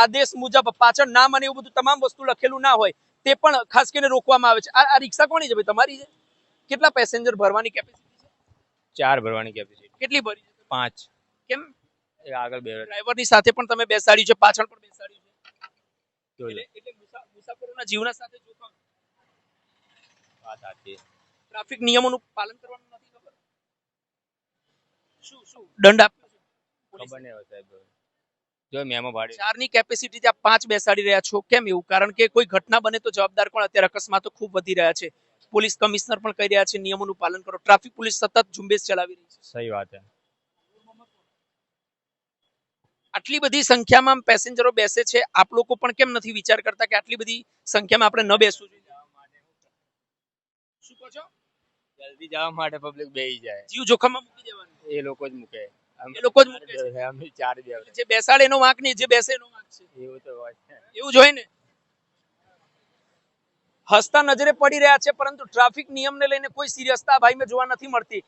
આદેશ મુજબ પાછળ નામ અને એવું બધું તમામ વસ્તુ લખેલું ના હોય તે પણ ખાસ કરીને રોકવામાં આવે છે. આ રિક્ષા કોની છે ભાઈ? તમારી છે? કેટલા પેસેન્જર ભરવાની કેપેસિટી છે? 4 ભરવાની કેપેસિટી. કેટલી ભરી છે? 5. કેમ? એ આગળ બે ડ્રાઈવરની સાથે પણ તમે બેસાડ્યું છે, પાછળ પણ બેસાડ્યું છે, જોઈ એટલે મુસાફરોના જીવના સાથે જોખમ. વાત સાચી. ટ્રાફિક નિયમોનું પાલન કરવાનું નથી ખબર? શું દંડ આપ્યો છે પોલીસે? ખબર નહીં હવે સાહેબ. જો મેમો ભાડે 4 ની કેપેસિટી ત્યાં 5 બેસાડી રહ્યા છો, કેમ એવું? કારણ કે કોઈ ઘટના બને તો જવાબદાર કોણ? અત્યારે અકસ્માતો ખૂબ વધી રહ્યા છે. પોલીસ કમિશનર પણ કહી રહ્યા છે નિયમોનું પાલન કરો. ટ્રાફિક પોલીસ સતત ઝુંબેશ ચલાવી રહી છે. સહી વાત છે. આટલી બધી સંખ્યામાં પેસેન્જરો બેસે છે, આપ લોકો પણ કેમ નથી વિચાર કરતા કે આટલી બધી સંખ્યામાં આપણે ન બેસવું જોઈએ? શું કહો છો? જલ્દી જવા માટે પબ્લિક બેહી જાય. જીવ જોખમમાં મૂકી દેવાનું. એ લોકો જ મૂકે. એ લોકો જ મૂકે છે. અમે 4 જ જે બેસાડે એનો વાંક નહીં, જે બેસે એનો વાંક છે. એવું તો હોય છે. એવું જ હોય ને. હસતા નજરે પડી રહ્યા છે, પરંતુ ટ્રાફિક નિયમને લઈને કોઈ સિરિયસતા ભાઈ મેં જોવા નથી મળતી.